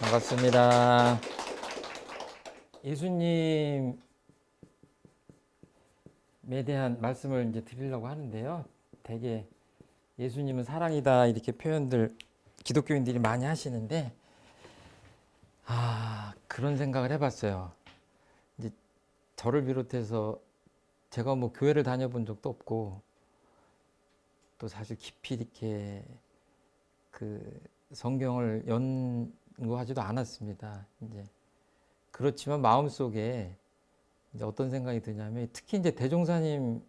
반갑습니다. 예수님에 대한 말씀을 이제 드리려고 하는데요. 되게 예수님은 사랑이다 이렇게 표현들 기독교인들이 많이 하시는데 그런 생각을 해봤어요. 이제 저를 비롯해서 제가 뭐 교회를 다녀본 적도 없고 또 사실 깊이 이렇게 그 성경을 연구하지도 않았습니다. 이제 그렇지만 마음속에 이제 어떤 생각이 드냐면 특히 이제 대종사님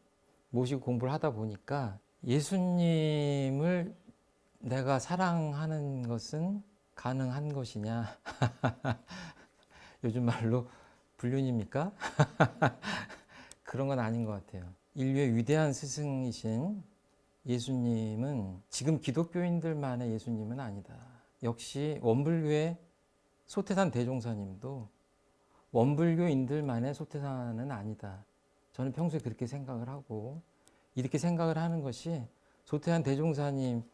모시고 공부를 하다 보니까 예수님을 내가 사랑하는 것은 가능한 것이냐? 요즘 말로 불륜입니까? 그런 건 아닌 것 같아요. 인류의 위대한 스승이신 예수님은 지금 기독교인들만의 예수님은 아니다. 역시 원불교의 소태산 대종사님도 원불교인들만의 소태산은 아니다. 저는 평소에 그렇게 생각을 하고 이렇게 생각을 하는 것이 소태산 대종사님의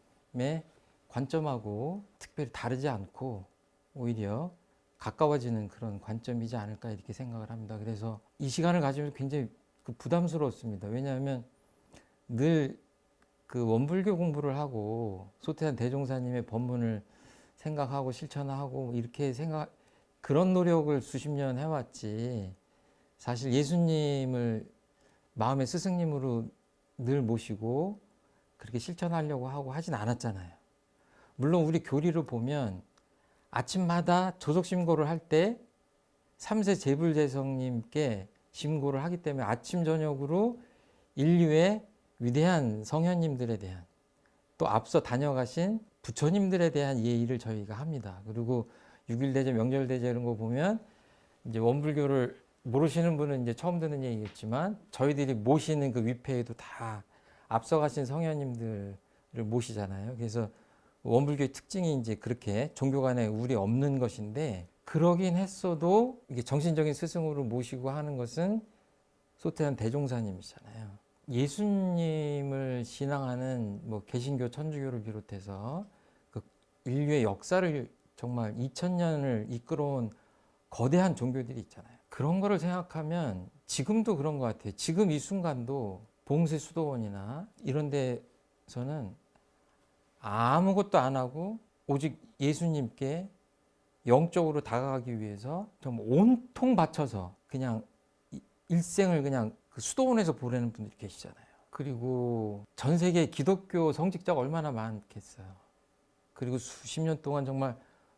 관점하고 특별히 다르지 않고 오히려 가까워지는 그런 관점이지 않을까 이렇게 생각을 합니다. 그래서 이 시간을 가지면 굉장히 부담스러웠습니다. 왜냐하면 늘 그 원불교 공부를 하고 소태산 대종사님의 법문을 생각하고 실천하고 이렇게 그런 노력을 수십 년 해왔지 사실 예수님을 마음의 스승님으로 늘 모시고 그렇게 실천하려고 하고 하진 않았잖아요. 물론 우리 교리를 보면 아침마다 조석신고를 할 때 3세 제불제성님께 신고를 하기 때문에 아침 저녁으로 인류의 위대한 성현님들에 대한 또 앞서 다녀가신 부처님들에 대한 예의를 저희가 합니다. 그리고 6.1대제, 명절대제 이런 거 보면 이제 원불교를 모르시는 분은 이제 처음 듣는 얘기겠지만 저희들이 모시는 그 위패에도 다 앞서가신 성현님들을 모시잖아요. 그래서 원불교의 특징이 이제 그렇게 종교 간에 우리 없는 것인데 그러긴 했어도 이게 정신적인 스승으로 모시고 하는 것은 소태산 대종사님이잖아요. 예수님을 신앙하는 뭐 개신교, 천주교를 비롯해서 그 인류의 역사를 정말 2000년을 이끌어온 거대한 종교들이 있잖아요. 그런 거를 생각하면 지금도 그런 것 같아요. 지금 이 순간도 봉쇄 수도원이나 이런 데서는 아무것도 안 하고 오직 예수님께 영적으로 다가가기 위해서 정말 온통 바쳐서 그냥 일생을 그냥 그 수도원에서 보내는 분들이 계시잖아요. 그리고 전 세계 기독교 성직자가 얼마나 많겠어요. 그리고 수십 년 동안 정말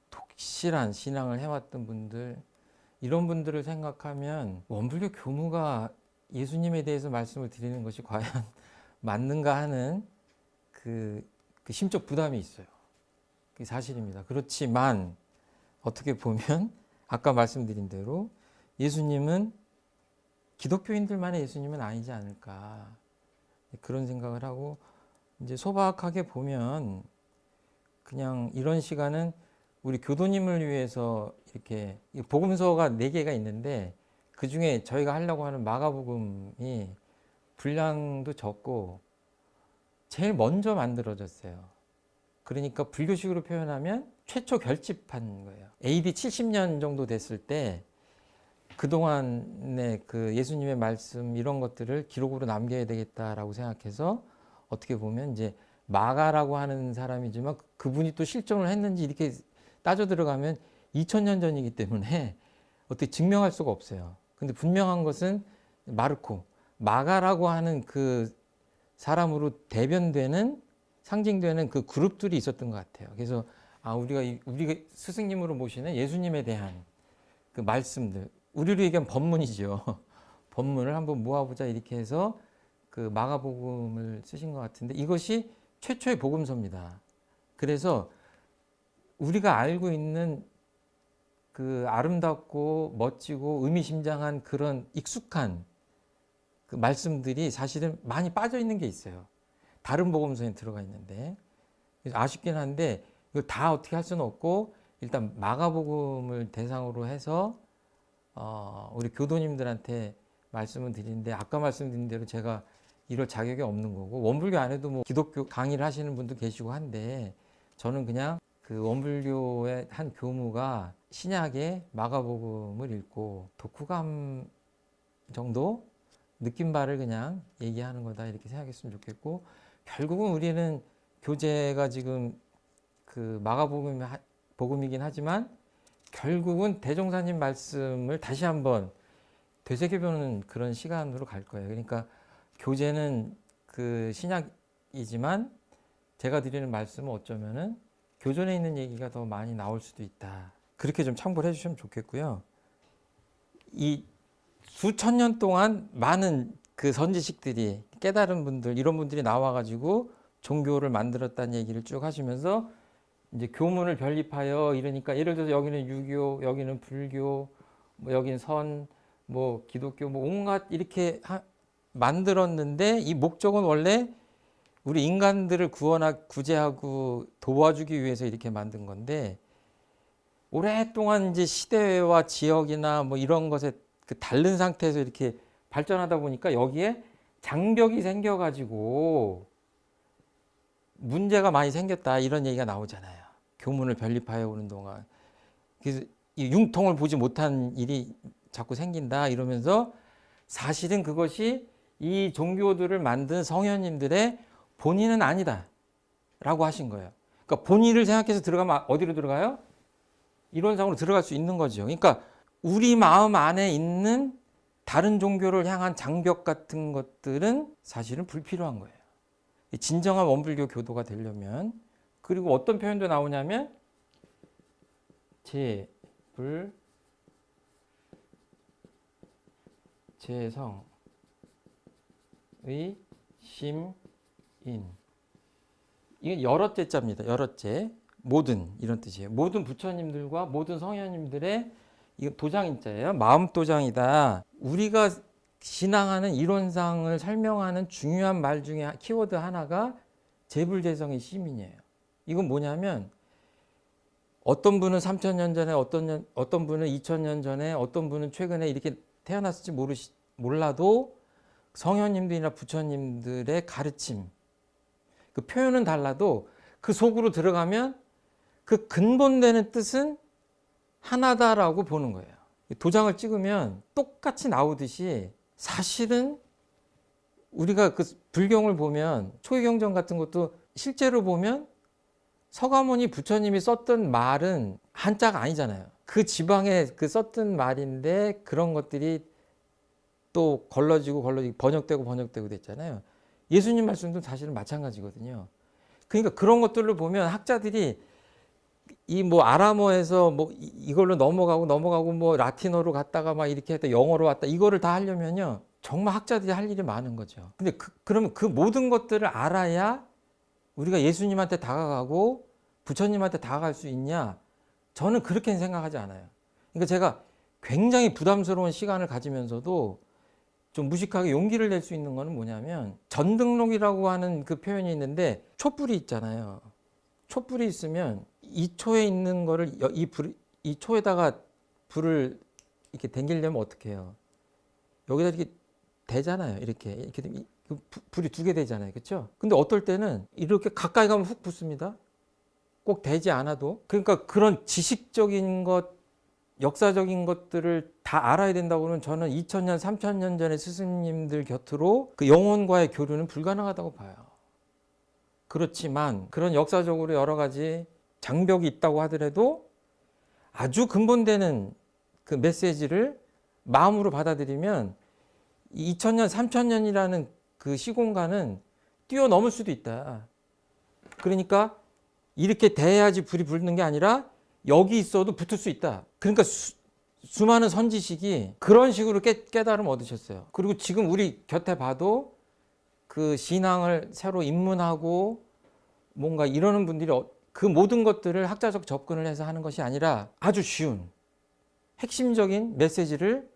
독실한 신앙을 해왔던 분들, 이런 분들을 생각하면 원불교 교무가 예수님에 대해서 말씀을 드리는 것이 과연 맞는가 하는 그 심적 부담이 있어요. 그게 사실입니다. 그렇지만 어떻게 보면 아까 말씀드린 대로 예수님은 기독교인들만의 예수님은 아니지 않을까 그런 생각을 하고 이제 소박하게 보면 그냥 이런 시간은 우리 교도님을 위해서 이렇게 복음서가 4개가 있는데 그 중에 저희가 하려고 하는 마가복음이 분량도 적고 제일 먼저 만들어졌어요. 그러니까 불교식으로 표현하면 최초 결집한 거예요. AD 70년 정도 됐을 때 그동안의 그 예수님의 말씀 이런 것들을 기록으로 남겨야 되겠다라고 생각해서 어떻게 보면 이제 마가라고 하는 사람이지만 그분이 또 실존을 했는지 이렇게 따져 들어가면 2000년 전이기 때문에 어떻게 증명할 수가 없어요. 근데 분명한 것은 마르코, 마가라고 하는 그 사람으로 대변되는 상징되는 그 그룹들이 있었던 것 같아요. 그래서 우리가 스승님으로 모시는 예수님에 대한 그 말씀들, 우리로 얘기하면 법문이죠. 법문을 한번 모아보자 이렇게 해서 그 마가복음을 쓰신 것 같은데 이것이 최초의 복음서입니다. 그래서 우리가 알고 있는 그 아름답고 멋지고 의미심장한 그런 익숙한 그 말씀들이 사실은 많이 빠져 있는 게 있어요. 다른 복음서에 들어가 있는데 아쉽긴 한데 이걸 다 어떻게 할 수는 없고 일단 마가복음을 대상으로 해서 우리 교도님들한테 말씀을 드리는데 아까 말씀드린 대로 제가 이럴 자격이 없는 거고 원불교 안에도 뭐 기독교 강의를 하시는 분도 계시고 한데 저는 그냥 그 원불교의 한 교무가 신약의 마가복음을 읽고 독후감 정도 느낀 바를 그냥 얘기하는 거다 이렇게 생각했으면 좋겠고, 결국은 우리는 교재가 지금 그 마가복음이긴 하지만 결국은 대종사님 말씀을 다시 한번 되새겨보는 그런 시간으로 갈 거예요. 그러니까 교재는 그 신약이지만 제가 드리는 말씀은 어쩌면은 교전에 있는 얘기가 더 많이 나올 수도 있다. 그렇게 좀 참고를 해주시면 좋겠고요. 이 수천 년 동안 많은 그 선지식들이, 깨달은 분들, 이런 분들이 나와가지고 종교를 만들었다는 얘기를 쭉 하시면서 이제 교문을 변립하여 이러니까, 예를 들어서 여기는 유교, 여기는 불교, 뭐 여기는 선, 뭐 기독교, 뭐 온갖 이렇게 만들었는데, 이 목적은 원래 우리 인간들을 구제하고 도와주기 위해서 이렇게 만든 건데, 오랫동안 이제 시대와 지역이나 뭐 이런 것에 그 다른 상태에서 이렇게 발전하다 보니까 여기에 장벽이 생겨가지고 문제가 많이 생겼다, 이런 얘기가 나오잖아요. 교문을 변립하여 오는 동안. 그래서 이 융통을 보지 못한 일이 자꾸 생긴다 이러면서, 사실은 그것이 이 종교들을 만든 성현님들의 본인은 아니다 라고 하신 거예요. 그러니까 본인을 생각해서 들어가면 어디로 들어가요? 이론상으로 들어갈 수 있는 거죠. 그러니까 우리 마음 안에 있는 다른 종교를 향한 장벽 같은 것들은 사실은 불필요한 거예요. 진정한 원불교 교도가 되려면. 그리고 어떤 표현도 나오냐면 제불 제성의 심인, 이게 여럿째 자입니다. 여럿째, 모든, 이런 뜻이에요. 모든 부처님들과 모든 성현님들의 이거 도장인자예요. 마음 도장이다. 우리가 신앙하는 이론상을 설명하는 중요한 말 중에 키워드 하나가 제불제성의 시민이에요. 이건 뭐냐면, 어떤 분은 3,000년 전에, 어떤 분은 2,000년 전에, 어떤 분은 최근에 이렇게 태어났을지 몰라도 성현님들이나 부처님들의 가르침, 그 표현은 달라도 그 속으로 들어가면 그 근본되는 뜻은 하나다라고 보는 거예요. 도장을 찍으면 똑같이 나오듯이, 사실은 우리가 그 불경을 보면, 초기경전 같은 것도 실제로 보면 서가모니 부처님이 썼던 말은 한자가 아니잖아요. 그 지방에 그 썼던 말인데 그런 것들이 또 걸러지고 번역되고 됐잖아요. 예수님 말씀도 사실은 마찬가지거든요. 그러니까 그런 것들을 보면 학자들이 이 뭐 아람어에서 뭐 이걸로 넘어가고 뭐 라틴어로 갔다가 막 이렇게 했다, 영어로 왔다, 이거를 다 하려면요 정말 학자들이 할 일이 많은 거죠. 근데 그러면 그 모든 것들을 알아야 우리가 예수님한테 다가가고 부처님한테 다가갈 수 있냐? 저는 그렇게 생각하지 않아요. 그러니까 제가 굉장히 부담스러운 시간을 가지면서도 좀 무식하게 용기를 낼 수 있는 거는 뭐냐면, 전등록이라고 하는 그 표현이 있는데, 촛불이 있잖아요. 촛불이 있으면 이 초에 있는 거를 이 초에다가 불을 이렇게 당기려면 어떻게 해요? 여기다 이렇게 대잖아요. 이렇게 불이 두 개 되잖아요. 그렇죠? 근데 어떨 때는 이렇게 가까이 가면 훅 붙습니다. 꼭 대지 않아도. 그러니까 그런 지식적인 것, 역사적인 것들을 다 알아야 된다고는 저는 2000년, 3000년 전의 스승님들 곁으로 그 영혼과의 교류는 불가능하다고 봐요. 그렇지만 그런 역사적으로 여러 가지 장벽이 있다고 하더라도 아주 근본되는 그 메시지를 마음으로 받아들이면 2000년, 3000년이라는 그 시공간은 뛰어넘을 수도 있다. 그러니까 이렇게 대해야지 불이 붙는 게 아니라 여기 있어도 붙을 수 있다. 그러니까 수많은 선지식이 그런 식으로 깨달음 얻으셨어요. 그리고 지금 우리 곁에 봐도 그 신앙을 새로 입문하고 뭔가 이러는 분들이 그 모든 것들을 학자적 접근을 해서 하는 것이 아니라 아주 쉬운 핵심적인 메시지를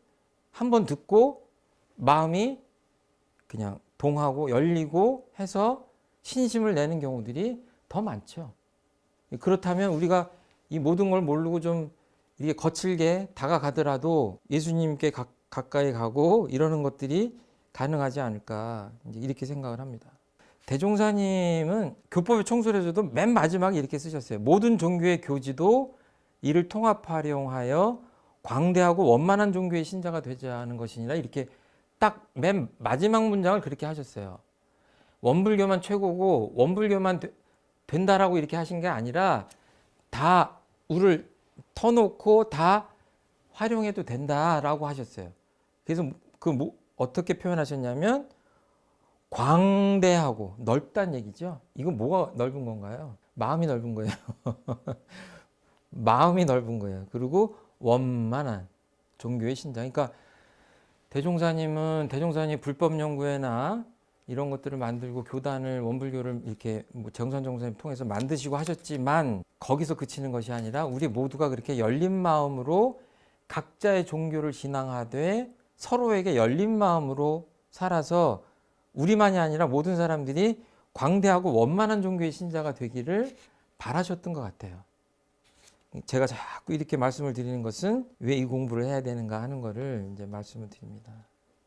한번 듣고 마음이 그냥 동하고 열리고 해서 신심을 내는 경우들이 더 많죠. 그렇다면 우리가 이 모든 걸 모르고 좀 이렇게 거칠게 다가가더라도 예수님께 가까이 가고 이러는 것들이 가능하지 않을까, 이렇게 생각을 합니다. 대종사님은 교법의 총술에서도 맨 마지막에 이렇게 쓰셨어요. 모든 종교의 교지도 이를 통합활용하여 광대하고 원만한 종교의 신자가 되자 하는 것이니라. 이렇게 딱 맨 마지막 문장을 그렇게 하셨어요. 원불교만 최고고 원불교만 된다라고 이렇게 하신 게 아니라 다 우를 터놓고 다 활용해도 된다라고 하셨어요. 그래서 어떻게 표현하셨냐면 광대하고 넓다는 얘기죠. 이건 뭐가 넓은 건가요? 마음이 넓은 거예요. 마음이 넓은 거예요. 그리고 원만한 종교의 신장. 그러니까 대종사님 불법 연구회나 이런 것들을 만들고 교단을 원불교를 이렇게 뭐 정선정선님 통해서 만드시고 하셨지만 거기서 그치는 것이 아니라 우리 모두가 그렇게 열린 마음으로 각자의 종교를 신앙하되 서로에게 열린 마음으로 살아서 우리만이 아니라 모든 사람들이 광대하고 원만한 종교의 신자가 되기를 바라셨던 것 같아요. 제가 자꾸 이렇게 말씀을 드리는 것은 왜 이 공부를 해야 되는가 하는 것을 이제 말씀을 드립니다.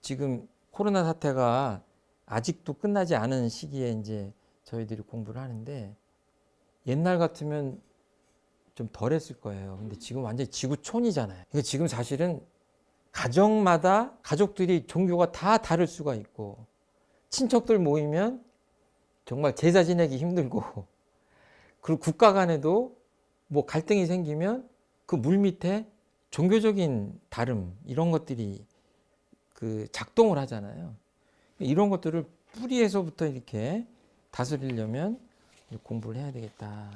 지금 코로나 사태가 아직도 끝나지 않은 시기에 이제 저희들이 공부를 하는데 옛날 같으면 좀 덜 했을 거예요. 근데 지금 완전히 지구촌이잖아요. 그러니까 지금 사실은 가정마다 가족들이 종교가 다 다를 수가 있고 친척들 모이면 정말 제사 지내기 힘들고 그리고 국가 간에도 뭐 갈등이 생기면 그 물밑에 종교적인 다름 이런 것들이 그 작동을 하잖아요. 이런 것들을 뿌리에서부터 이렇게 다스리려면 공부를 해야 되겠다.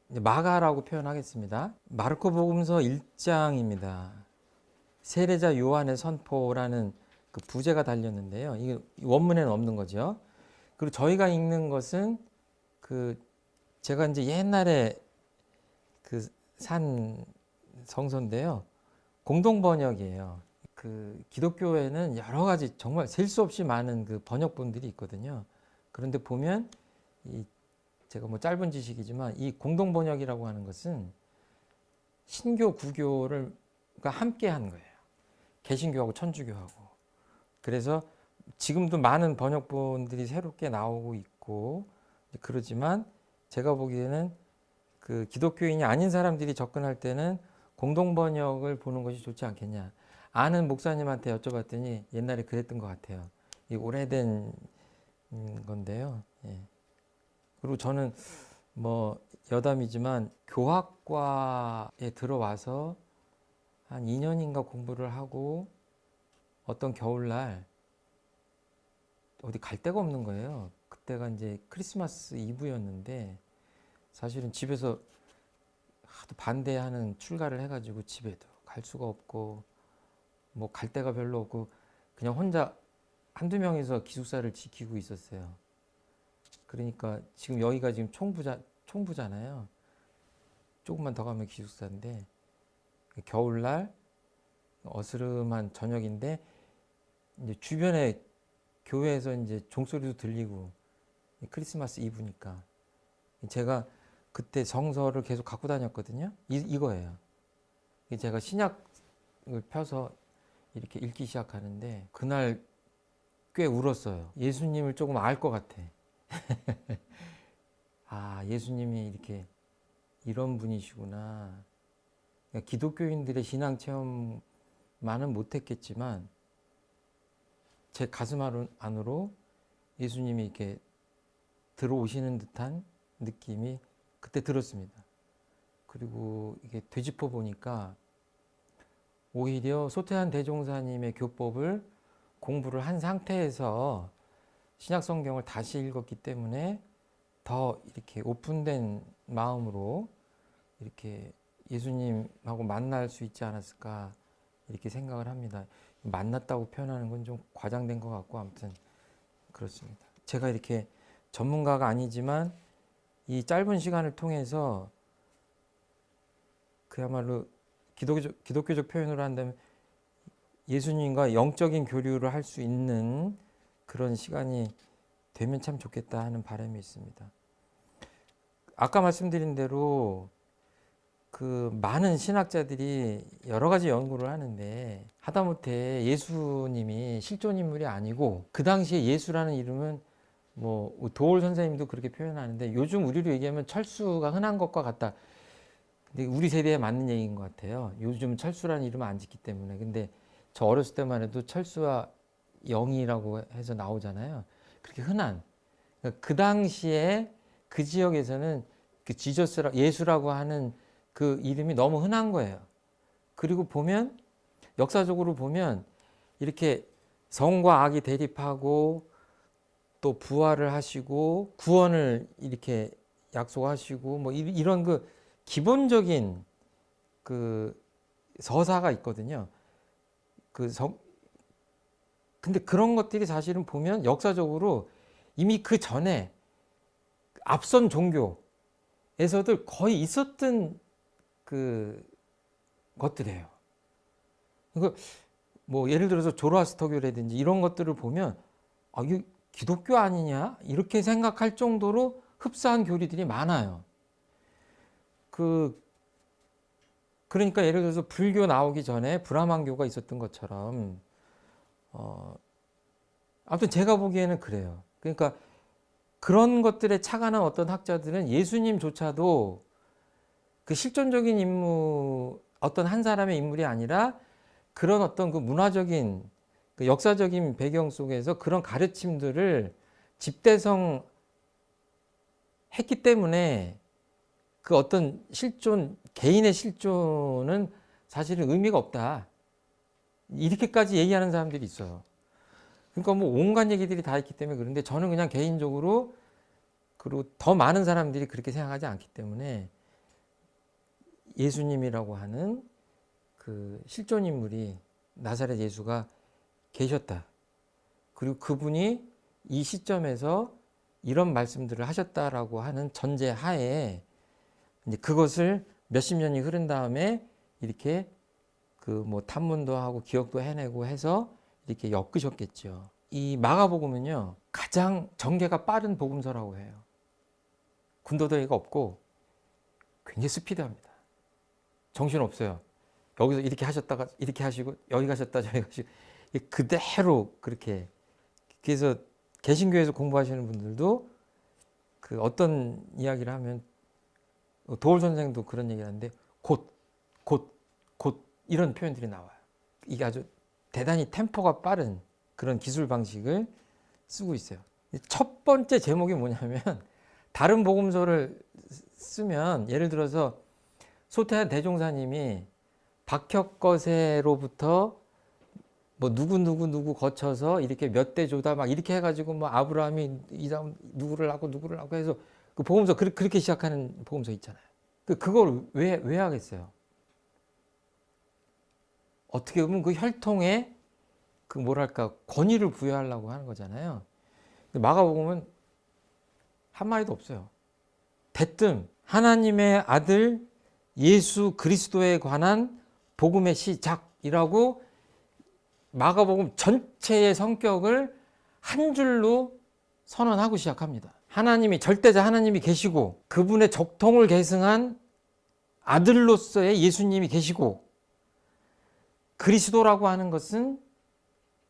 마가라고 표현하겠습니다. 마르코 복음서 1장입니다. 세례자 요한의 선포라는 그 부제가 달렸는데요. 이게 원문에는 없는 거죠. 그리고 저희가 읽는 것은 제가 이제 옛날에 산 성서인데요. 공동 번역이에요. 기독교에는 여러 가지 정말 셀 수 없이 많은 그 번역본들이 있거든요. 그런데 보면 제가 뭐 짧은 지식이지만 이 공동 번역이라고 하는 것은 신교, 구교를 함께 한 거예요. 개신교하고 천주교하고. 그래서 지금도 많은 번역본들이 새롭게 나오고 있고 그러지만 제가 보기에는 그 기독교인이 아닌 사람들이 접근할 때는 공동 번역을 보는 것이 좋지 않겠냐. 아는 목사님한테 여쭤봤더니 옛날에 그랬던 것 같아요. 이 오래된 건데요. 예. 그리고 저는 뭐 여담이지만 교학과에 들어와서 한 2년인가 공부를 하고 어떤 겨울날 어디 갈 데가 없는 거예요. 그때가 이제 크리스마스 이브였는데 사실은 집에서 하도 반대하는 출가를 해가지고 집에도 갈 수가 없고 뭐 갈 데가 별로 없고 그냥 혼자 한두 명이서 기숙사를 지키고 있었어요. 그러니까 지금 여기가 지금 총부잖아요. 조금만 더 가면 기숙사인데 겨울날 어스름한 저녁인데 이제 주변에 교회에서 이제 종소리도 들리고 크리스마스 이브니까 제가 그때 성서를 계속 갖고 다녔거든요. 이거예요. 제가 신약을 펴서 이렇게 읽기 시작하는데 그날 꽤 울었어요. 예수님을 조금 알 것 같아. 아, 예수님이 이렇게 이런 분이시구나. 그러니까 기독교인들의 신앙 체험만은 못했겠지만 제 가슴 안으로 예수님이 이렇게 들어오시는 듯한 느낌이 그때 들었습니다. 그리고 이게 되짚어 보니까 오히려 소태한 대종사님의 교법을 공부를 한 상태에서 신약 성경을 다시 읽었기 때문에 더 이렇게 오픈된 마음으로 이렇게 예수님하고 만날 수 있지 않았을까 이렇게 생각을 합니다. 만났다고 표현하는 건 좀 과장된 것 같고 아무튼 그렇습니다. 제가 이렇게 전문가가 아니지만 이 짧은 시간을 통해서 그야말로 기독교적 표현으로 한다면 예수님과 영적인 교류를 할 수 있는 그런 시간이 되면 참 좋겠다 하는 바람이 있습니다. 아까 말씀드린 대로 그 많은 신학자들이 여러 가지 연구를 하는데 하다못해 예수님이 실존 인물이 아니고 그 당시에 예수라는 이름은 뭐 도올 선생님도 그렇게 표현하는데 요즘 우리로 얘기하면 철수가 흔한 것과 같다. 근데 우리 세대에 맞는 얘기인 것 같아요. 요즘 철수라는 이름을 안 짓기 때문에. 근데 저 어렸을 때만 해도 철수와 영이라고 해서 나오잖아요. 그렇게 흔한. 그러니까 그 당시에 그 지역에서는 그 지저스라 예수라고 하는 그 이름이 너무 흔한 거예요. 그리고 보면 역사적으로 보면 이렇게 성과 악이 대립하고 또 부활을 하시고 구원을 이렇게 약속하시고 뭐 이런 그 기본적인 그 서사가 있거든요. 근데 그런 것들이 사실은 보면 역사적으로 이미 그 전에 앞선 종교에서도 거의 있었던 그 것들이에요. 그러니까 뭐 예를 들어서 조로아스터교라든지 이런 것들을 보면 아, 이게 기독교 아니냐 이렇게 생각할 정도로 흡사한 교리들이 많아요. 그러니까 예를 들어서 불교 나오기 전에 브라만교가 있었던 것처럼 아무튼 제가 보기에는 그래요. 그러니까 그런 것들에 착안한 어떤 학자들은 예수님조차도 그 실존적인 인물 어떤 한 사람의 인물이 아니라 그런 어떤 그 문화적인 그 역사적인 배경 속에서 그런 가르침들을 집대성 했기 때문에 그 어떤 실존 개인의 실존은 사실은 의미가 없다. 이렇게까지 얘기하는 사람들이 있어요. 그러니까 뭐 온갖 얘기들이 다 있기 때문에 그런데 저는 그냥 개인적으로 그리고 더 많은 사람들이 그렇게 생각하지 않기 때문에 예수님이라고 하는 그 실존 인물이 나사렛 예수가 계셨다. 그리고 그분이 이 시점에서 이런 말씀들을 하셨다라고 하는 전제 하에 이제 그것을 몇십 년이 흐른 다음에 이렇게 그 뭐 탐문도 하고 기억도 해내고 해서 이렇게 엮으셨겠죠. 이 마가복음은요 가장 전개가 빠른 복음서라고 해요. 군더더기가 없고 굉장히 스피드합니다. 정신 없어요. 여기서 이렇게 하셨다가 이렇게 하시고 여기 가셨다 저기 가시고 그대로 그렇게. 그래서 개신교에서 공부하시는 분들도 그 어떤 이야기를 하면 도올 선생도 그런 얘기를 하는데 곧 이런 표현들이 나와요. 이게 아주 대단히 템포가 빠른 그런 기술 방식을 쓰고 있어요. 첫 번째 제목이 뭐냐면 다른 복음서를 쓰면 예를 들어서 소태한 대종사님이 박혁거세로부터 뭐 누구 거쳐서 이렇게 몇 대 조다 막 이렇게 해가지고 뭐 아브라함이 이 다음 누구를 하고 해서 그 복음서 그렇게 시작하는 복음서 있잖아요. 그걸 왜 하겠어요? 어떻게 보면 그 혈통에 그 뭐랄까 권위를 부여하려고 하는 거잖아요. 근데 마가복음은 한 마디도 없어요. 대뜸 하나님의 아들 예수 그리스도에 관한 복음의 시작이라고 마가복음 전체의 성격을 한 줄로 선언하고 시작합니다. 하나님이 절대자 하나님이 계시고 그분의 적통을 계승한 아들로서의 예수님이 계시고 그리스도라고 하는 것은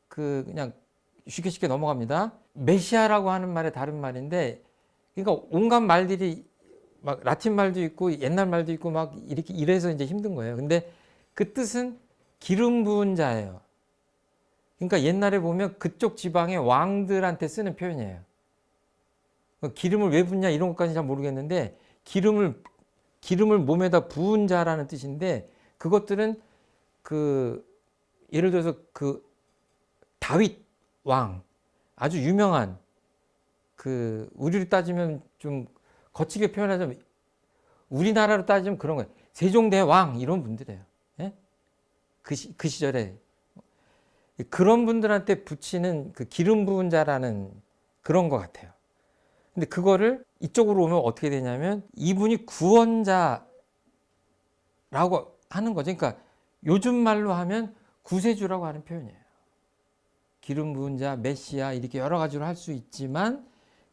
그냥 쉽게 넘어갑니다. 메시아라고 하는 말의 다른 말인데 그러니까 온갖 말들이 막 라틴 말도 있고 옛날 말도 있고 막 이렇게 이래서 이제 힘든 거예요. 근데 그 뜻은 기름 부은 자예요. 그러니까 옛날에 보면 그쪽 지방의 왕들한테 쓰는 표현이에요. 기름을 왜 붓냐 이런 것까지 잘 모르겠는데 기름을 몸에다 부은 자라는 뜻인데 그것들은 그 예를 들어서 그 다윗 왕 아주 유명한 그 우리로 따지면 좀 거치게 표현하자면 우리나라로 따지면 그런 거예요. 세종대왕 이런 분들이에요. 예? 그 시절에 그런 분들한테 붙이는 그 기름 부은 자라는 그런 것 같아요. 근데 그거를 이쪽으로 오면 어떻게 되냐면 이분이 구원자라고 하는 거죠. 그러니까 요즘 말로 하면 구세주라고 하는 표현이에요. 기름 부은 자, 메시아 이렇게 여러 가지로 할 수 있지만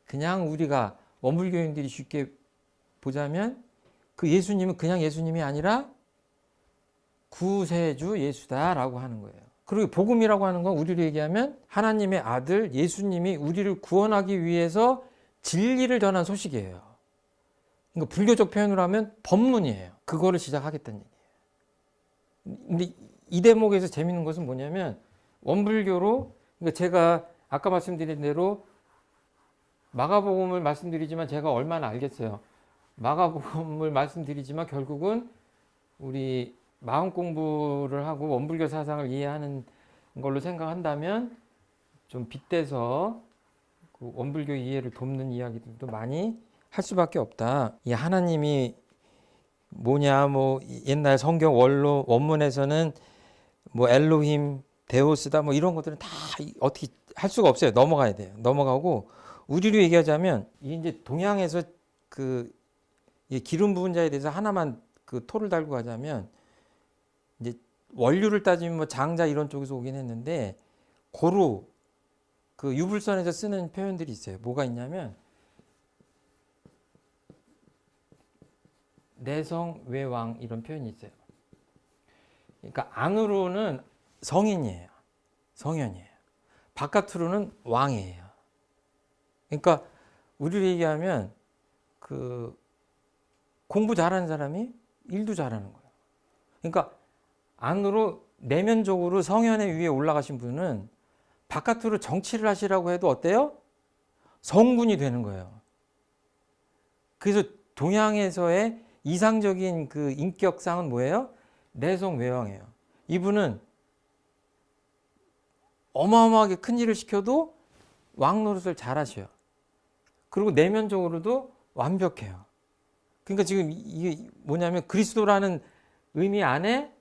그냥 우리가 원불교인들이 쉽게 보자면 그 예수님은 그냥 예수님이 아니라 구세주 예수다라고 하는 거예요. 그리고 복음이라고 하는 건 우리로 얘기하면 하나님의 아들 예수님이 우리를 구원하기 위해서 진리를 전한 소식이에요. 그러니까 불교적 표현으로 하면 법문이에요. 그거를 시작하겠다는 얘기예요. 근데 이 대목에서 재밌는 것은 뭐냐면 원불교로, 그러니까 제가 아까 말씀드린 대로 마가복음을 말씀드리지만 제가 얼마나 알겠어요. 마가복음을 말씀드리지만 결국은 우리 마음 공부를 하고 원불교 사상을 이해하는 걸로 생각한다면 좀 빗대서 그 원불교 이해를 돕는 이야기들도 많이 할 수밖에 없다. 이 하나님이 뭐냐, 뭐 옛날 성경 원문에서는 뭐 엘로힘, 데오스다, 뭐 이런 것들은 다 어떻게 할 수가 없어요. 넘어가야 돼요. 넘어가고 우리로 얘기하자면 이제 동양에서 그 기름 부은 자에 대해서 하나만 그 토를 달고 가자면 이제 원류를 따지면 뭐 장자 이런 쪽에서 오긴 했는데 고루 그 유불선에서 쓰는 표현들이 있어요. 뭐가 있냐면 내성 외왕 이런 표현이 있어요. 그러니까 안으로는 성인이에요. 성현이에요. 바깥으로는 왕이에요. 그러니까 우리로 얘기하면 그 공부 잘하는 사람이 일도 잘하는 거예요. 그러니까 안으로 내면적으로 성현의 위에 올라가신 분은 바깥으로 정치를 하시라고 해도 어때요? 성군이 되는 거예요. 그래서 동양에서의 이상적인 그 인격상은 뭐예요? 내성 외왕이에요. 이분은 어마어마하게 큰 일을 시켜도 왕 노릇을 잘 하셔요. 그리고 내면적으로도 완벽해요. 그러니까 지금 이게 뭐냐면 그리스도라는 의미 안에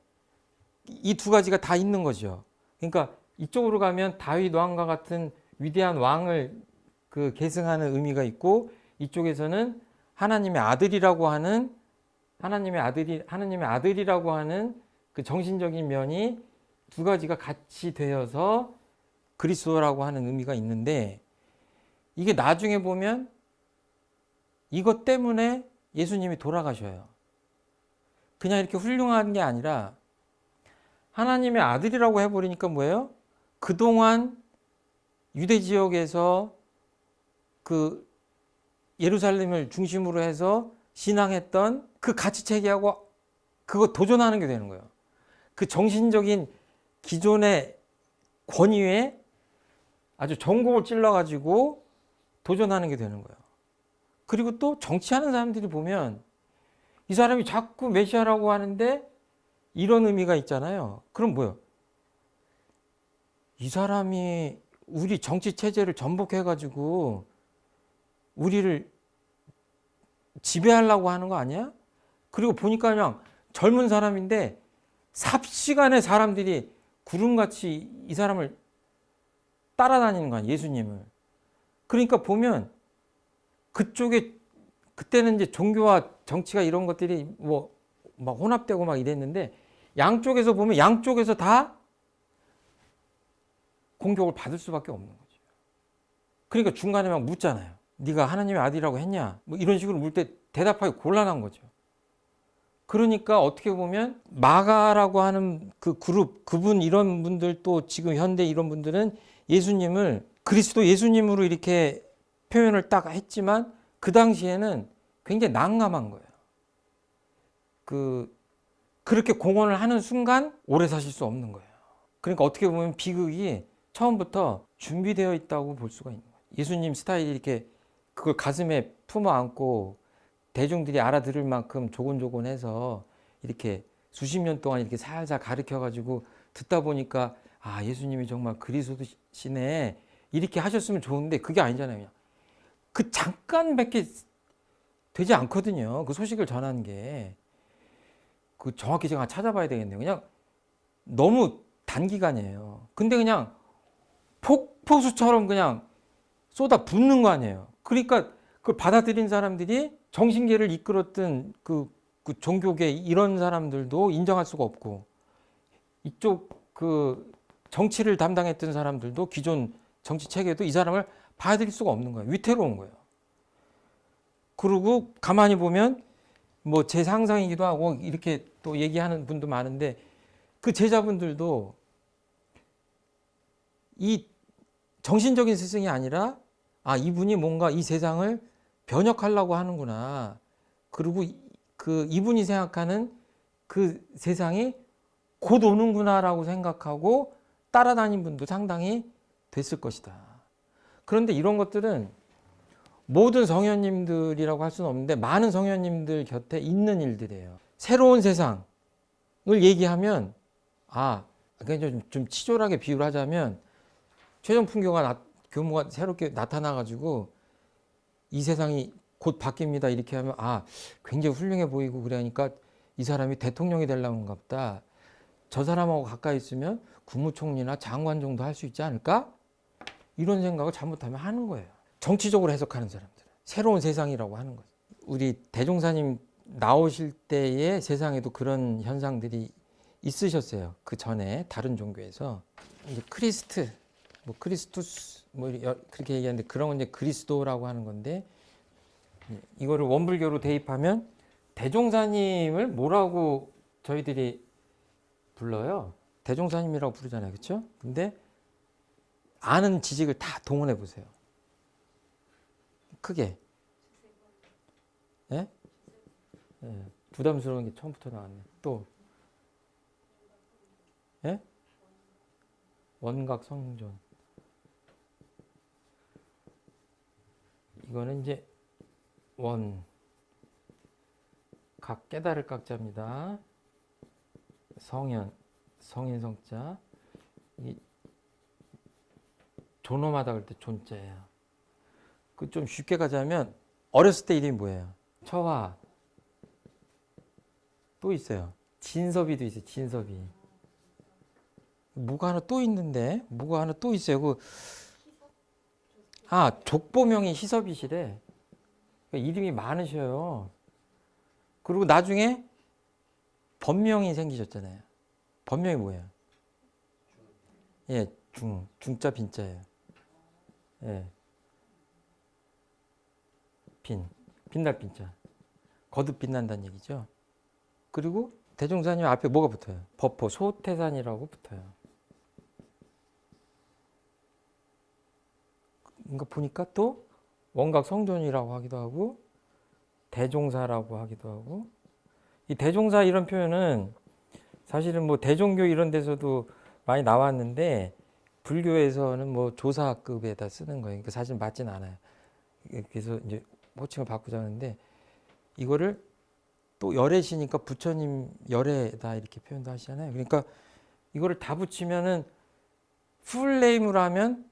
이 두 가지가 다 있는 거죠. 그러니까 이쪽으로 가면 다윗 왕과 같은 위대한 왕을 그 계승하는 의미가 있고 이쪽에서는 하나님의 아들이라고 하는 하나님의 아들이라고 하는 그 정신적인 면이 두 가지가 같이 되어서 그리스도라고 하는 의미가 있는데 이게 나중에 보면 이것 때문에 예수님이 돌아가셔요. 그냥 이렇게 훌륭한 게 아니라 하나님의 아들이라고 해버리니까 뭐예요? 그동안 유대 지역에서 그 예루살렘을 중심으로 해서 신앙했던 그 가치 체계하고 그거 도전하는 게 되는 거예요. 그 정신적인 기존의 권위에 아주 전곡을 찔러가지고 도전하는 게 되는 거예요. 그리고 또 정치하는 사람들이 보면 이 사람이 자꾸 메시아라고 하는데 이런 의미가 있잖아요. 그럼 뭐예요? 이 사람이 우리 정치 체제를 전복해가지고 우리를 지배하려고 하는 거 아니야? 그리고 보니까 그냥 젊은 사람인데 삽시간에 사람들이 구름같이 이 사람을 따라다니는 거야, 예수님을. 그러니까 보면 그쪽에 그때는 이제 종교와 정치가 이런 것들이 뭐 막 혼합되고 막 이랬는데 양쪽에서 보면 양쪽에서 다 공격을 받을 수밖에 없는 거죠. 그러니까 중간에 막 묻잖아요. 네가 하나님의 아들이라고 했냐? 뭐 이런 식으로 물 때 대답하기 곤란한 거죠. 그러니까 어떻게 보면 마가라고 하는 그 그룹, 그분 이런 분들 또 지금 현대 이런 분들은 예수님을 그리스도 예수님으로 이렇게 표현을 딱 했지만 그 당시에는 굉장히 난감한 거예요. 그렇게 공언을 하는 순간 오래 사실 수 없는 거예요. 그러니까 어떻게 보면 비극이 처음부터 준비되어 있다고 볼 수가 있는 거예요. 예수님 스타일이 이렇게 그걸 가슴에 품어 안고 대중들이 알아들을 만큼 조곤조곤해서 이렇게 수십 년 동안 이렇게 살살 가르쳐 가지고 듣다 보니까 아, 예수님이 정말 그리스도시네 이렇게 하셨으면 좋은데 그게 아니잖아요. 그냥 그 잠깐밖에 되지 않거든요. 그 소식을 전하는 게. 그 정확히 제가 찾아봐야 되겠네요. 그냥 너무 단기간이에요. 근데 그냥 폭포수처럼 그냥 쏟아 붓는 거 아니에요. 그러니까 그걸 받아들인 사람들이 정신계를 이끌었던 그 종교계 이런 사람들도 인정할 수가 없고 이쪽 그 정치를 담당했던 사람들도 기존 정치 체계도 이 사람을 받아들일 수가 없는 거예요. 위태로운 거예요. 그리고 가만히 보면 뭐 제 상상이기도 하고 이렇게 또 얘기하는 분도 많은데 그 제자분들도 이 정신적인 스승이 아니라 아 이분이 뭔가 이 세상을 변혁하려고 하는구나. 그리고 그 이분이 생각하는 그 세상이 곧 오는구나라고 생각하고 따라다닌 분도 상당히 됐을 것이다. 그런데 이런 것들은 모든 성현님들이라고 할 수는 없는데 많은 성현님들 곁에 있는 일들이에요. 새로운 세상을 얘기하면 그냥 좀 치졸하게 비유를 하자면 최종품교가 교무가 새롭게 나타나가지고 이 세상이 곧 바뀝니다 이렇게 하면 굉장히 훌륭해 보이고 그러니까 이 사람이 대통령이 되려는가 보다. 저 사람하고 가까이 있으면 국무총리나 장관 정도 할 수 있지 않을까? 이런 생각을 잘못하면 하는 거예요. 정치적으로 해석하는 사람들. 새로운 세상이라고 하는 거죠. 우리 대종사님 나오실 때의 세상에도 그런 현상들이 있으셨어요. 그 전에 다른 종교에서 이제 크리스트, 뭐 크리스투스 뭐 그렇게 얘기하는데 그런 건 이제 그리스도라고 하는 건데 이거를 원불교로 대입하면 대종사님을 뭐라고 저희들이 불러요? 대종사님이라고 부르잖아요. 그렇죠? 근데 아는 지식을 다 동원해 보세요. 크게. 예? 예. 부담스러운 게 처음부터 나왔네. 또 예? 원각 성존. 이거는 이제 각 깨달을 각자입니다. 성현, 성인 성자. 이 존엄하다 그럴 때 존자예요. 그 좀 쉽게 가자면 어렸을 때 이름이 뭐예요? 처화. 또 있어요. 진섭이도 있어요. 진섭이. 뭐가 하나 또 있는데? 뭐가 하나 또 있어요. 족보명이 희섭이시래. 그러니까 이름이 많으셔요. 그리고 나중에 법명이 생기셨잖아요. 법명이 뭐예요? 예, 중자 빈자예요. 예. 빛날 빈자. 거듭 빛난다는 얘기죠. 그리고 대종사님 앞에 뭐가 붙어요? 법호, 소태산이라고 붙어요. 그러니까 보니까 또 원각 성존이라고 하기도 하고 대종사라고 하기도 하고 이 대종사 이런 표현은 사실은 뭐 대종교 이런 데서도 많이 나왔는데 불교에서는 뭐 조사급에다 쓰는 거예요. 그러니까 사실 맞진 않아요. 그래서 이제 호칭을 바꾸자는데 이거를 또 열애시니까 부처님 열애다 이렇게 표현도 하시잖아요. 그러니까 이거를 다 붙이면은 풀네임으로 하면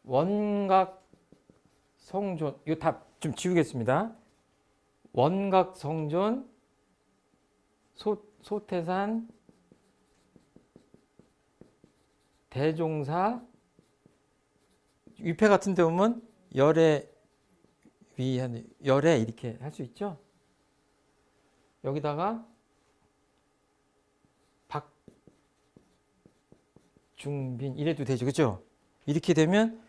원각 성존, 이거 다 좀 지우겠습니다. 원각 성존, 소태산, 대종사, 위패 같은 데 보면 열애, 열애 이렇게 할 수 있죠. 여기다가 박중빈 이래도 되죠. 그렇죠? 이렇게 되면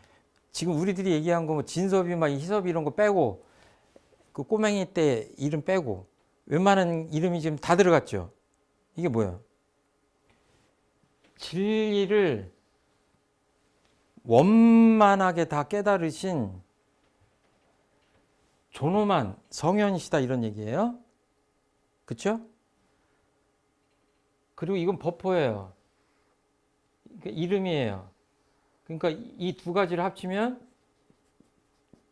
지금 우리들이 얘기한 거 뭐 진섭이 막 희섭이 이런 거 빼고 그 꼬맹이 때 이름 빼고 웬만한 이름이 지금 다 들어갔죠. 이게 뭐야? 진리를 원만하게 다 깨달으신 존엄한 성현이시다 이런 얘기예요. 그렇죠? 그리고 이건 법호예요. 그러니까 이름이에요. 그러니까 이 두 가지를 합치면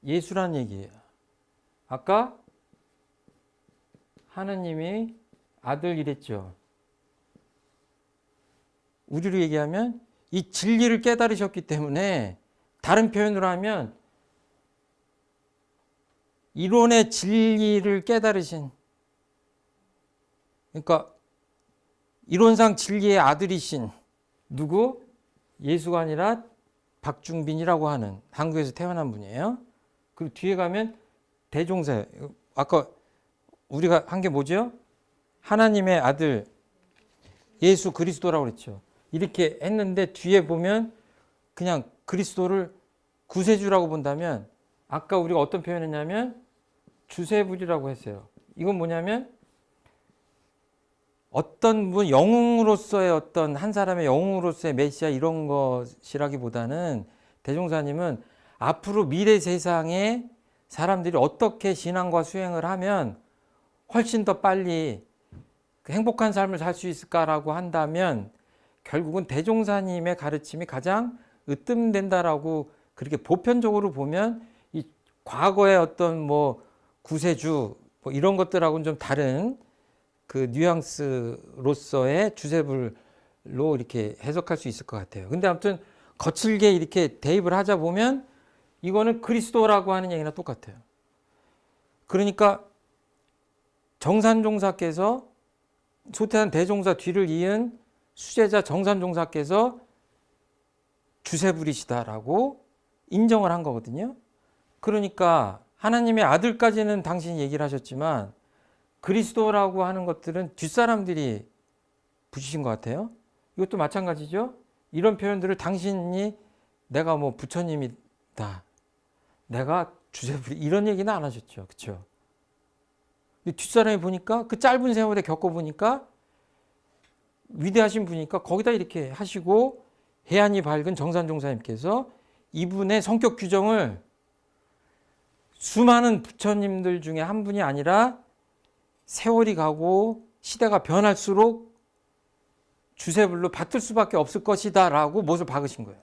예수란 얘기예요. 아까 하느님이 아들 이랬죠. 우리로 얘기하면 이 진리를 깨달으셨기 때문에 다른 표현으로 하면 이론의 진리를 깨달으신 그러니까 이론상 진리의 아들이신 누구? 예수가 아니라 박중빈이라고 하는 한국에서 태어난 분이에요. 그리고 뒤에 가면 대종사. 아까 우리가 한 게 뭐죠? 하나님의 아들 예수 그리스도라고 그랬죠. 이렇게 했는데 뒤에 보면 그냥 그리스도를 구세주라고 본다면 아까 우리가 어떤 표현했냐면 주세불이라고 했어요. 이건 뭐냐면 어떤 분 영웅으로서의 어떤 한 사람의 영웅으로서의 메시아 이런 것이라기보다는 대종사님은 앞으로 미래 세상에 사람들이 어떻게 신앙과 수행을 하면 훨씬 더 빨리 행복한 삶을 살 수 있을까라고 한다면 결국은 대종사님의 가르침이 가장 으뜸된다라고 그렇게 보편적으로 보면 이 과거의 어떤 뭐 구세주 뭐 이런 것들하고는 좀 다른 그 뉘앙스로서의 주세불로 이렇게 해석할 수 있을 것 같아요. 근데 아무튼 거칠게 이렇게 대입을 하자 보면 이거는 그리스도라고 하는 얘기나 똑같아요. 그러니까 정산종사께서 소태한 대종사 뒤를 이은 수제자 정산종사께서 주세불이시다라고 인정을 한 거거든요. 그러니까 하나님의 아들까지는 당신이 얘기를 하셨지만 그리스도라고 하는 것들은 뒷사람들이 붙이신 것 같아요. 이것도 마찬가지죠. 이런 표현들을 당신이 내가 뭐 부처님이다, 내가 주세불이 이런 얘기는 안 하셨죠. 그렇죠? 뒷사람이 보니까 그 짧은 세월에 겪어보니까 위대하신 분이니까 거기다 이렇게 하시고 해안이 밝은 정산종사님께서 이분의 성격 규정을 수많은 부처님들 중에 한 분이 아니라 세월이 가고 시대가 변할수록 주세불로 받들 수밖에 없을 것이다 라고 못을 박으신 거예요.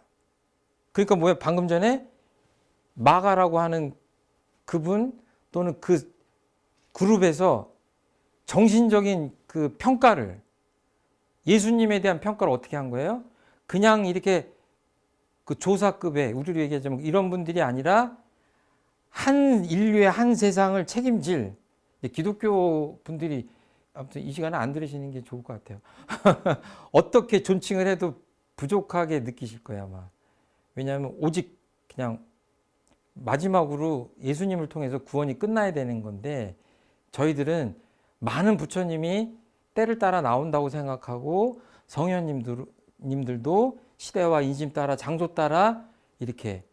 그러니까 뭐야, 방금 전에 마가라고 하는 그분 또는 그 그룹에서 정신적인 그 평가를, 예수님에 대한 평가를 어떻게 한 거예요? 그냥 이렇게 그 조사급의, 우리로 얘기하자면 이런 분들이 아니라 한 인류의 한 세상을 책임질, 기독교 분들이 아무튼 이 시간에 안 들으시는 게 좋을 것 같아요. 어떻게 존칭을 해도 부족하게 느끼실 거예요, 아마. 왜냐하면 오직 그냥 마지막으로 예수님을 통해서 구원이 끝나야 되는 건데 저희들은 많은 부처님이 때를 따라 나온다고 생각하고 성현님들도 시대와 인심 따라 장소 따라 이렇게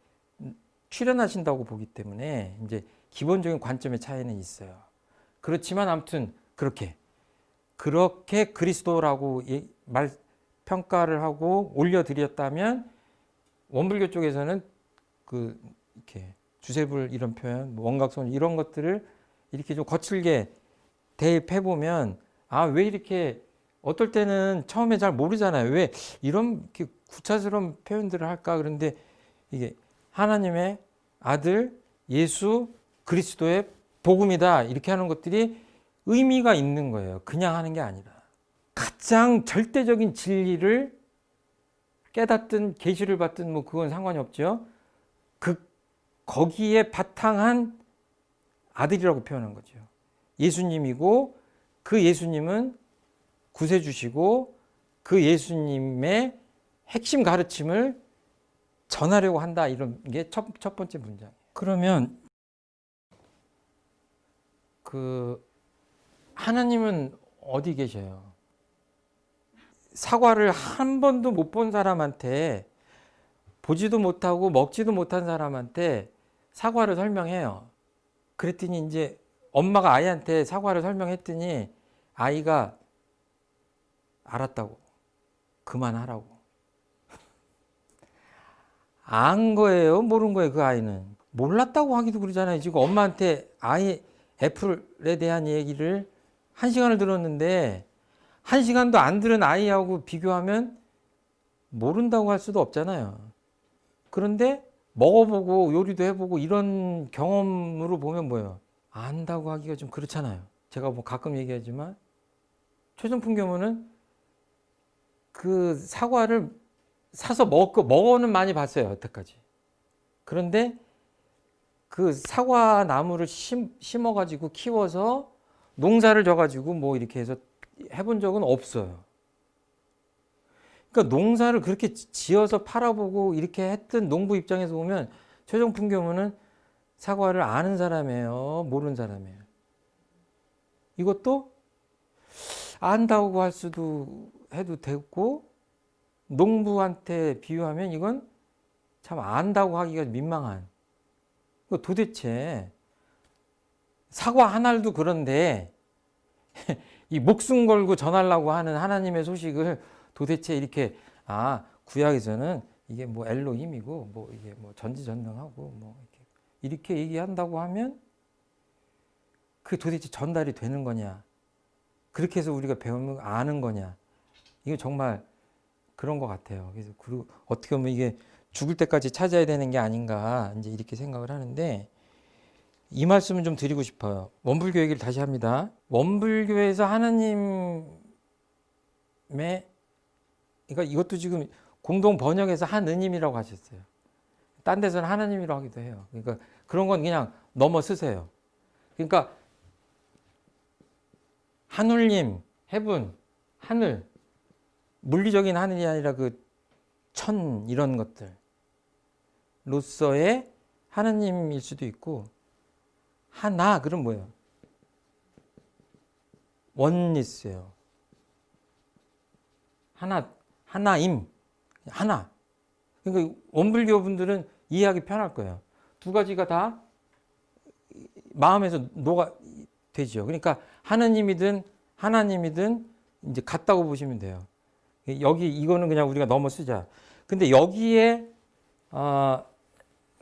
출현하신다고 보기 때문에 이제 기본적인 관점의 차이는 있어요. 그렇지만 아무튼 그렇게 그리스도라고 평가를 하고 올려드렸다면 원불교 쪽에서는 그 이렇게 주세불 이런 표현, 원각손 이런 것들을 이렇게 좀 거칠게 대입해 보면 왜 이렇게 어떨 때는 처음에 잘 모르잖아요. 왜 이런 구차스러운 표현들을 할까? 그런데 이게 하나님의 아들 예수 그리스도의 복음이다 이렇게 하는 것들이 의미가 있는 거예요. 그냥 하는 게 아니라 가장 절대적인 진리를 깨닫든 계시를 받든 뭐 그건 상관이 없죠. 거기에 바탕한 아들이라고 표현한 거죠. 예수님이고 그 예수님은 구세주시고 그 예수님의 핵심 가르침을 전하려고 한다. 이런 게 첫 번째 문장이에요. 그러면 하나님은 어디 계셔요? 사과를 한 번도 못 본 사람한테, 보지도 못하고 먹지도 못한 사람한테 사과를 설명해요. 그랬더니 이제 엄마가 아이한테 사과를 설명했더니 아이가 알았다고, 그만하라고. 안 거예요? 모른 거예요? 그 아이는. 몰랐다고 하기도 그러잖아요. 지금 엄마한테 아이 애플에 대한 얘기를 1시간을 들었는데 1시간도 안 들은 아이하고 비교하면 모른다고 할 수도 없잖아요. 그런데 먹어보고 요리도 해보고 이런 경험으로 보면 뭐예요? 안다고 하기가 좀 그렇잖아요. 제가 뭐 가끔 얘기하지만 최종품 교무는 그 사과를 사서 먹어는 많이 봤어요. 여태까지. 그런데 그 사과 나무를 심어가지고 키워서 농사를 져가지고 뭐 이렇게 해서 해본 적은 없어요. 그러니까 농사를 그렇게 지어서 팔아보고 이렇게 했던 농부 입장에서 보면 최종품 교무는 사과를 아는 사람이에요, 모르는 사람이에요. 이것도 안다고 할 수도 해도 되고 농부한테 비유하면 이건 참 안다고 하기가 민망한 도대체 사과 한 알도 그런데 이 목숨 걸고 전하려고 하는 하나님의 소식을 도대체 이렇게 구약에서는 이게 뭐 엘로힘이고 뭐 이게 뭐 전지전능하고 뭐 이렇게 얘기한다고 하면 그게 도대체 전달이 되는 거냐? 그렇게 해서 우리가 배우면 아는 거냐? 이거 정말 그런 것 같아요. 그래서 어떻게 보면 이게 죽을 때까지 찾아야 되는 게 아닌가 이제 이렇게 생각을 하는데 이 말씀은 좀 드리고 싶어요. 원불교 얘기를 다시 합니다. 원불교에서 하나님의 그러니까 이것도 지금 공동 번역에서 하느님이라고 하셨어요. 딴 데서는 하나님이라고 하기도 해요. 그러니까 그런 건 그냥 넘어 쓰세요. 그러니까 하늘님, 해분, 하늘, 물리적인 하늘이 아니라 그 천 이런 것들로서의 하나님일 수도 있고 하나 그럼 뭐예요? 원리스예요. 하나임, 하나. 그러니까 원불교 분들은 이해하기 편할 거예요. 두 가지가 다 마음에서 녹아 되죠. 그러니까 하느님이든 하나님이든 이제 같다고 보시면 돼요. 여기 이거는 그냥 우리가 넘어 쓰자. 근데 여기에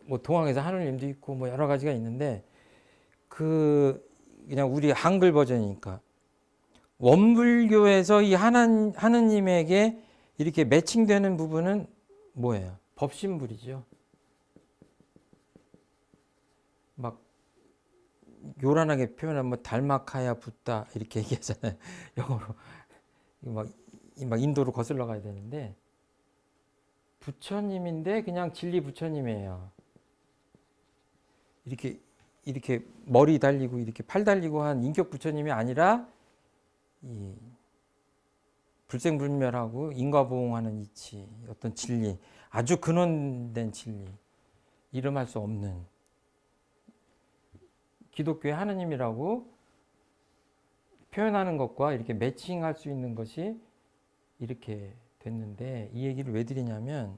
뭐 동양에서 하느님도 있고 뭐 여러 가지가 있는데 그냥 우리 한글 버전이니까 원불교에서 이 하느님에게 이렇게 매칭되는 부분은 뭐예요? 법신불이죠. 막 요란하게 표현하면 뭐 달마카야 붓다 이렇게 얘기하잖아요. 영어로 막 인도로 거슬러 가야 되는데 부처님인데 그냥 진리 부처님이에요. 이렇게 머리 달리고 이렇게 팔 달리고 한 인격 부처님이 아니라 이 불생불멸하고 인과보응하는 이치 어떤 진리 아주 근원된 진리 이름할 수 없는 기독교의 하느님이라고 표현하는 것과 이렇게 매칭할 수 있는 것이 이렇게 됐는데 이 얘기를 왜 드리냐면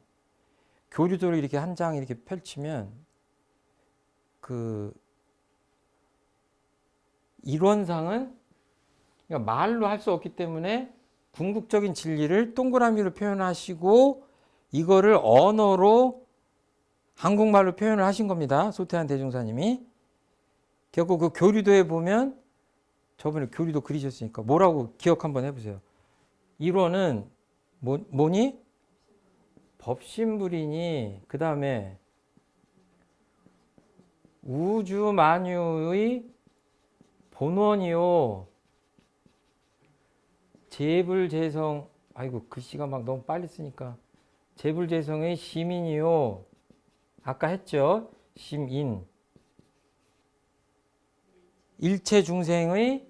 교류도를 이렇게 한 장 이렇게 펼치면 그 이론상은 그러니까 말로 할 수 없기 때문에 궁극적인 진리를 동그라미로 표현하시고 이거를 언어로 한국말로 표현을 하신 겁니다. 소태한 대종사님이. 결국 그 교류도에 보면 저번에 교류도 그리셨으니까 뭐라고 기억 한번 해보세요. 이론은 뭐니? 법신불이니 그 다음에 우주만유의 본원이요 재불재성 아이고 글씨가 막 너무 빨리 쓰니까 재불재성의 시민이요 아까 했죠. 심인 일체 중생의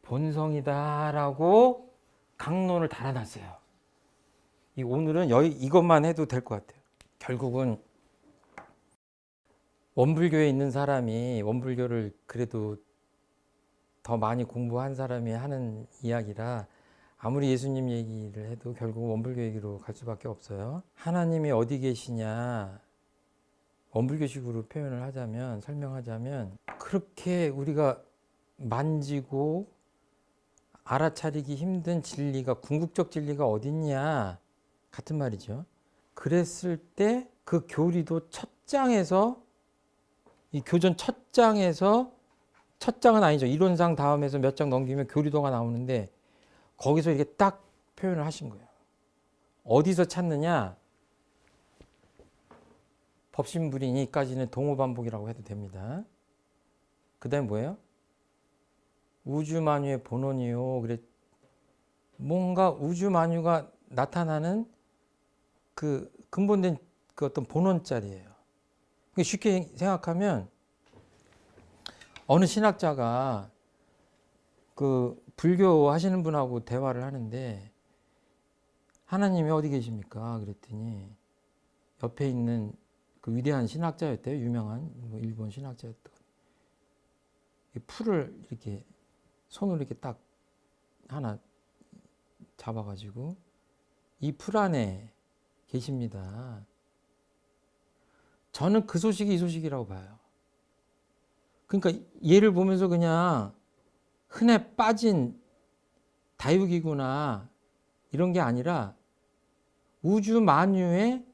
본성이다라고 강론을 달아놨어요. 오늘은 이것만 해도 될 것 같아요. 결국은 원불교에 있는 사람이 원불교를 그래도 더 많이 공부한 사람이 하는 이야기라 아무리 예수님 얘기를 해도 결국 원불교 얘기로 갈 수밖에 없어요. 하나님이 어디 계시냐 원불교식으로 표현을 하자면 설명하자면 그렇게 우리가 만지고 알아차리기 힘든 진리가 궁극적 진리가 어딨냐 같은 말이죠. 그랬을 때 그 교리도 첫 장에서 이 교전 첫 장에서 첫 장은 아니죠. 이론상 다음에서 몇 장 넘기면 교리도가 나오는데 거기서 이렇게 딱 표현을 하신 거예요. 어디서 찾느냐? 법신불이니까지는 동호반복이라고 해도 됩니다. 그 다음에 뭐예요? 우주만유의 본원이요. 그래 뭔가 우주만유가 나타나는 그 근본된 그 어떤 본원자리예요. 쉽게 생각하면 어느 신학자가 그 불교 하시는 분하고 대화를 하는데 하나님이 어디 계십니까? 그랬더니 옆에 있는 그 위대한 신학자였대요. 유명한 뭐 일본 신학자였던. 풀을 이렇게 손으로 이렇게 딱 하나 잡아가지고 이 풀 안에 계십니다. 저는 그 소식이 이 소식이라고 봐요. 그러니까 얘를 보면서 그냥 흔해 빠진 다육이구나 이런 게 아니라 우주 만유의,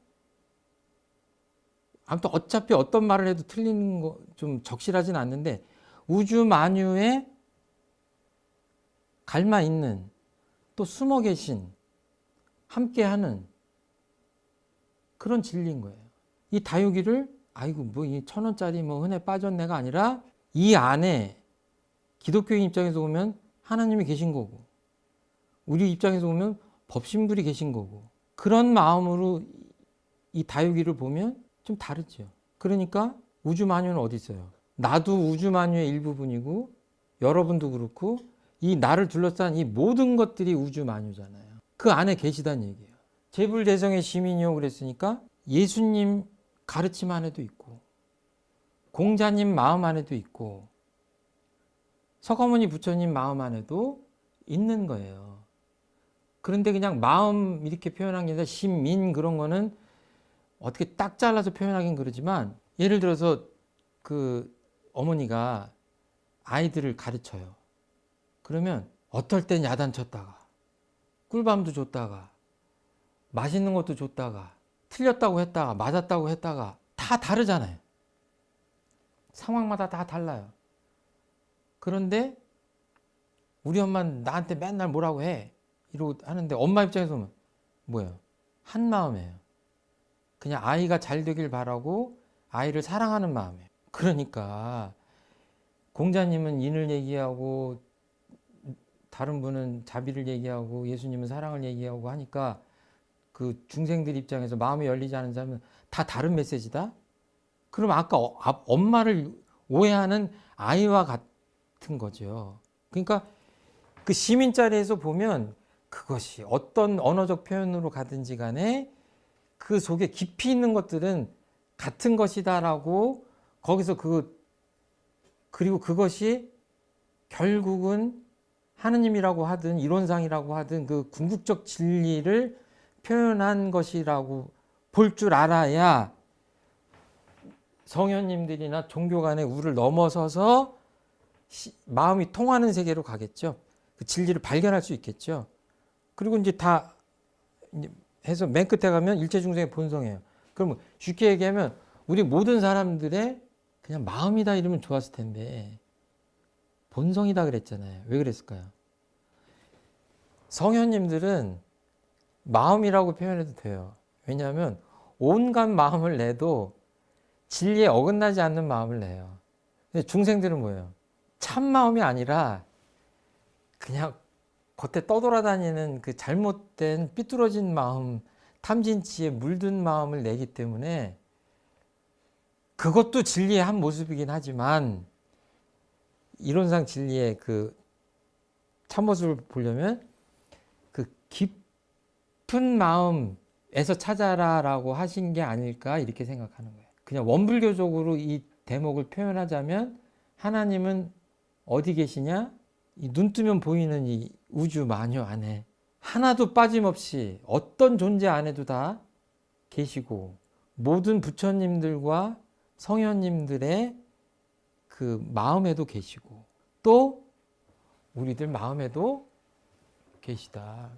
아무튼 어차피 어떤 말을 해도 틀리는 거 좀 적실하진 않는데, 우주 만유에 갈마 있는, 또 숨어 계신, 함께하는 그런 진리인 거예요. 이 다육이를 아이고 뭐 이 1,000원짜리 뭐 흔해 빠졌네가 아니라 이 안에 기독교인 입장에서 보면 하나님이 계신 거고, 우리 입장에서 보면 법신불이 계신 거고, 그런 마음으로 이 다육이를 보면 좀 다르죠. 그러니까 우주 만유는 어디 있어요? 나도 우주 만유의 일부분이고 여러분도 그렇고 이 나를 둘러싼 이 모든 것들이 우주 만유잖아요. 그 안에 계시다는 얘기예요. 제불대성의 시민이요 그랬으니까 예수님 가르침 안에도 있고 공자님 마음 안에도 있고 서가모니 부처님 마음 안에도 있는 거예요. 그런데 그냥 마음 이렇게 표현한 게 아니라 신민 그런 거는 어떻게 딱 잘라서 표현하긴 그러지만, 예를 들어서 그 어머니가 아이들을 가르쳐요. 그러면 어떨 땐 야단쳤다가 꿀밤도 줬다가 맛있는 것도 줬다가 틀렸다고 했다가 맞았다고 했다가 다 다르잖아요. 상황마다 다 달라요. 그런데 우리 엄마는 나한테 맨날 뭐라고 해 이러고 하는데, 엄마 입장에서 보면 뭐예요? 한 마음이에요. 그냥 아이가 잘 되길 바라고 아이를 사랑하는 마음이에요. 그러니까 공자님은 인을 얘기하고 다른 분은 자비를 얘기하고 예수님은 사랑을 얘기하고 하니까 그 중생들 입장에서 마음이 열리지 않은 사람은 다 다른 메시지다? 그럼 아까 엄마를 오해하는 아이와 같은 거죠. 그러니까 그 시민자리에서 보면 그것이 어떤 언어적 표현으로 가든지 간에 그 속에 깊이 있는 것들은 같은 것이다라고, 거기서 그리고 그것이 결국은 하느님이라고 하든 이론상이라고 하든 그 궁극적 진리를 표현한 것이라고 볼 줄 알아야 성현님들이나 종교 간의 우를 넘어서서 마음이 통하는 세계로 가겠죠. 그 진리를 발견할 수 있겠죠. 그리고 이제 다 해서 맨 끝에 가면 일체중생의 본성이에요. 그럼 쉽게 얘기하면 우리 모든 사람들의 그냥 마음이다 이러면 좋았을 텐데 본성이다 그랬잖아요. 왜 그랬을까요? 성현님들은 마음이라고 표현해도 돼요. 왜냐하면 온갖 마음을 내도 진리에 어긋나지 않는 마음을 내요. 근데 중생들은 뭐예요? 참 마음이 아니라 그냥 겉에 떠돌아다니는 그 잘못된 삐뚤어진 마음, 탐진치에 물든 마음을 내기 때문에 그것도 진리의 한 모습이긴 하지만, 이론상 진리의 그 참모습을 보려면 그 깊은 마음에서 찾아라라고 하신 게 아닐까 이렇게 생각하는 거예요. 그냥 원불교적으로 이 대목을 표현하자면 하나님은 어디 계시냐? 이 눈 뜨면 보이는 이 우주 만유 안에 하나도 빠짐없이 어떤 존재 안에도 다 계시고, 모든 부처님들과 성현님들의 그 마음에도 계시고 또 우리들 마음에도 계시다.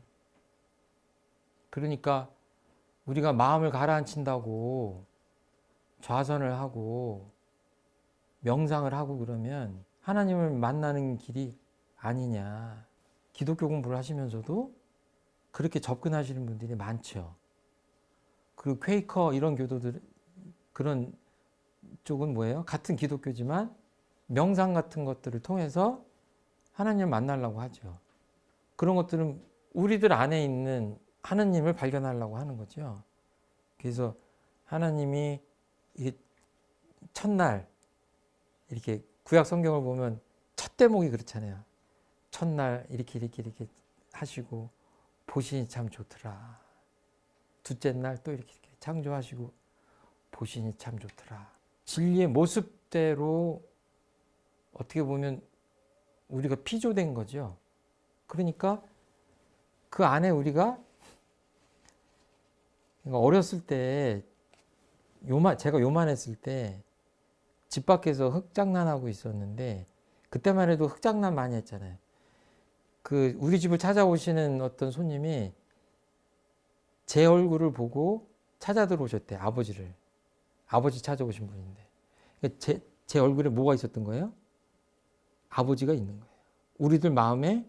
그러니까 우리가 마음을 가라앉힌다고 좌선을 하고 명상을 하고 그러면 하나님을 만나는 길이 아니냐. 기독교 공부를 하시면서도 그렇게 접근하시는 분들이 많죠. 그리고 퀘이커 이런 교도들, 그런 쪽은 뭐예요? 같은 기독교지만 명상 같은 것들을 통해서 하나님을 만나려고 하죠. 그런 것들은 우리들 안에 있는 하나님을 발견하려고 하는 거죠. 그래서 하나님이 첫날 이렇게 구약 성경을 보면 첫 대목이 그렇잖아요. 첫날 이렇게 하시고 보시니 참 좋더라. 둘째 날 또 이렇게 창조하시고 보시니 참 좋더라. 진리의 모습대로 어떻게 보면 우리가 피조된 거죠. 그러니까 그 안에 우리가 어렸을 때 제가 요만했을 때 집 밖에서 흙장난하고 있었는데 그때만 해도 흙장난 많이 했잖아요. 그 우리 집을 찾아오시는 어떤 손님이 제 얼굴을 보고 찾아 들어오셨대. 아버지를. 아버지 찾아오신 분인데 제 얼굴에 뭐가 있었던 거예요? 아버지가 있는 거예요. 우리들 마음에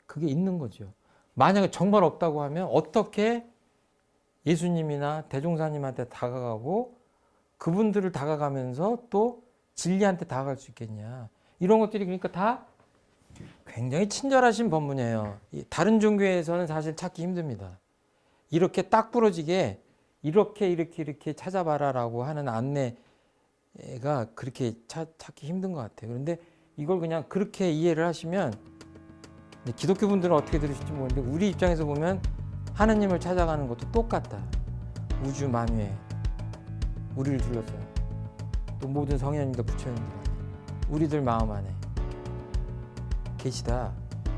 그게 있는 거죠. 만약에 정말 없다고 하면 어떻게 예수님이나 대종사님한테 다가가고 그분들을 다가가면서 또 진리한테 다가갈 수 있겠냐. 이런 것들이 그러니까 다 굉장히 친절하신 법문이에요. 다른 종교에서는 사실 찾기 힘듭니다. 이렇게 딱 부러지게 이렇게 찾아봐라라고 하는 안내가 그렇게 찾기 힘든 것 같아요. 그런데 이걸 그냥 그렇게 이해를 하시면 기독교 분들은 어떻게 들으실지 모르는데 우리 입장에서 보면 하느님을 찾아가는 것도 똑같다. 우주 만유에 우리를 둘러싸요. 또 모든 성현님과 부처님들 안에 우리들 마음 안에 계시다.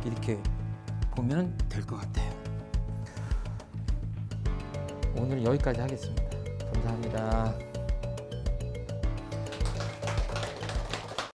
이렇게 보면 될 것 같아요. 오늘 여기까지 하겠습니다. 감사합니다.